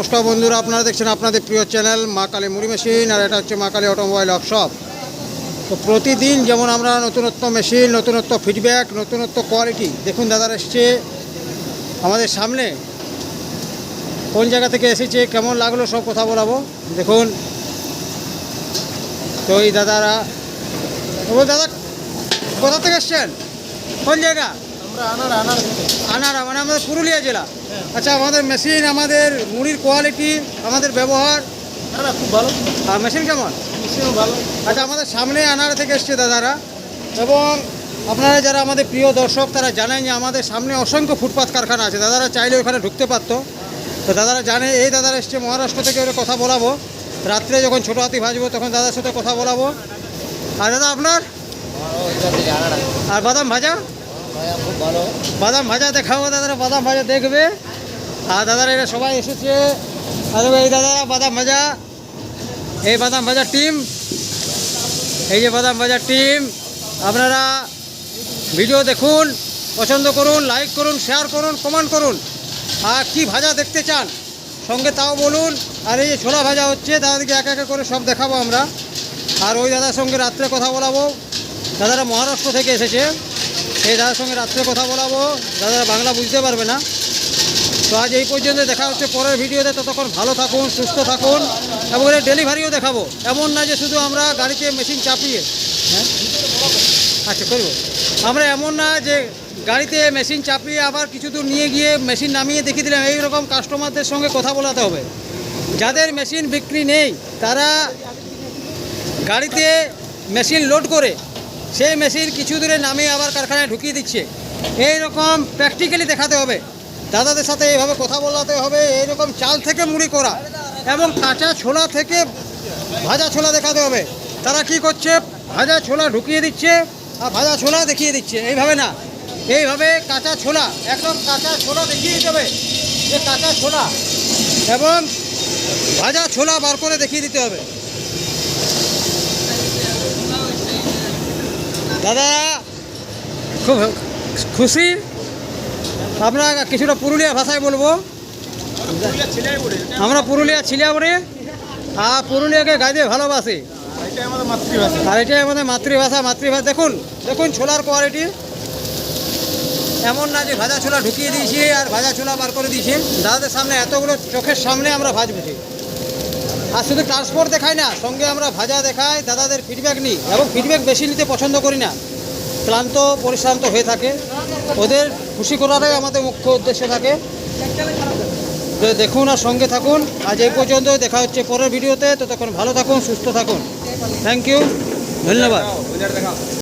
নমস্কার বন্ধুরা, আপনারা দেখছেন আপনাদের প্রিয় চ্যানেল মা কালী মুড়ি মেশিন, আর এটা হচ্ছে মা কালী অটোমোবাইল ওয়ার্কশপ। তো প্রতিদিন যেমন আমরা নতুনত্ব মেশিন, নতুনত্ব ফিডব্যাক, নতুনত্ব কোয়ালিটি, দেখুন দাদারা এসছে আমাদের সামনে, কোন জায়গা থেকে এসেছে, কেমন লাগলো সব কথা বলাবো। দেখুন তো এই দাদারা, দাদা কোথা থেকে এসছেন, কোন জায়গা? আনাড়া, মানে আমাদের পুরুলিয়া জেলা। আচ্ছা, আমাদের মেশিন, আমাদের মুড়ির কোয়ালিটি, আমাদের ব্যবহার খুব ভালো। আর মেশিন কেমন? মেশিনও ভালো। আচ্ছা, আমাদের সামনে আনাড়া থেকে এসছে দাদারা, এবং আপনারা যারা আমাদের প্রিয় দর্শক তারা জানেন যে আমাদের সামনে অসংখ্য ফুটপাত কারখানা আছে। দাদারা চাইলে ওখানে ঢুকতে পারতো, তো দাদারা জানে। এই দাদারা এসছে মহারাষ্ট্র থেকে, ওরা কথা বলাবো রাত্রে যখন ছোটো হাতি ভাজবো তখন দাদার সাথে কথা বলাবো। আর দাদা আপনার আর বাদাম ভাজা, খুব ভালো। বাদাম ভাজা দেখাবো, দাদারা বাদাম ভাজা দেখবে। আর দাদারা এরা সবাই এসেছে, আর এই দাদারা বাদাম ভাজা, এই বাদাম ভাজা টিম, এই যে বাদাম ভাজা টিম। আপনারা ভিডিও দেখুন, পছন্দ করুন, লাইক করুন, শেয়ার করুন, কমেন্ট করুন, আর কি ভাজা দেখতে চান সঙ্গে তাও বলুন। আর এই যে ছোলা ভাজা হচ্ছে, দাদাদেরকে এক এক করে সব দেখাবো আমরা। আর ওই দাদার সঙ্গে রাত্রে কথা বলাবো, দাদারা মহারাষ্ট্র থেকে এসেছে, এই দাদার সঙ্গে রাত্রে কথা বলাবো। দাদারা বাংলা বুঝতে পারবে না। তো আজ এই পর্যন্ত, দেখা হচ্ছে পরের ভিডিওতে। ততক্ষণ ভালো থাকুন, সুস্থ থাকুন, এবং ডেলিভারিও দেখাবো। এমন না যে শুধু আমরা গাড়িতে মেশিন চাপিয়ে, হ্যাঁ আচ্ছা করবো আমরা, এমন না যে গাড়িতে মেশিন চাপিয়ে আবার কিছু দূর নিয়ে গিয়ে মেশিন নামিয়ে দেখিয়ে দিলাম। এইরকম কাস্টমারদের সঙ্গে কথা বলাতে হবে। যাদের মেশিন বিক্রি নেই তারা গাড়িতে মেশিন লোড করে সেই মেশিন কিছু দূরে নামিয়ে আবার কারখানায় ঢুকিয়ে দিচ্ছে। এই রকম প্র্যাকটিক্যালি দেখাতে হবে, দাদাদের সাথে এইভাবে কথা বলাতে হবে। এইরকম চাল থেকে মুড়ি করা এবং কাঁচা ছোলা থেকে ভাজা ছোলা দেখাতে হবে। তারা কি করছে, ভাজা ছোলা ঢুকিয়ে দিচ্ছে আর ভাজা ছোলা দেখিয়ে দিচ্ছে। এইভাবে না, এইভাবে কাঁচা ছোলা, একদম কাঁচা ছোলা দেখিয়ে দিতে হবে যে কাঁচা ছোলা, এবং ভাজা ছোলা বার করে দেখিয়ে দিতে হবে। দাদা খুব খুশি, আমরা কিছুটা পুরুলিয়া ভাষায় বলবো। আমরা পুরুলিয়া ছিলিয়াবড়ি, আর পুরুলিয়াকে গাইতে ভালোবাসি, আর এটাই আমাদের মাতৃভাষা। মাতৃভাষা দেখুন, দেখুন ছোলার কোয়ালিটি, এমন না যে ভাজা ছোলা ঢুকিয়ে দিয়েছি আর ভাজা ছোলা বার করে দিয়েছি। দাদাদের সামনে এতগুলো চোখের সামনে আমরা ভাজবছি। আর শুধু ট্রান্সপোর্ট দেখাই না, সঙ্গে আমরা ভাজা দেখাই, দাদাদের ফিডব্যাক নিই, এবং ফিডব্যাক বেশি নিতে পছন্দ করি না। ক্লান্ত পরিশ্রান্ত হয়ে থাকে, ওদের খুশি করাটাই আমাদের মুখ্য উদ্দেশ্য থাকে। দেখুন আর সঙ্গে থাকুন। আজ এই পর্যন্ত, দেখা হচ্ছে পরের ভিডিওতে। ততক্ষণ ভালো থাকুন, সুস্থ থাকুন। থ্যাংক ইউ, ধন্যবাদ।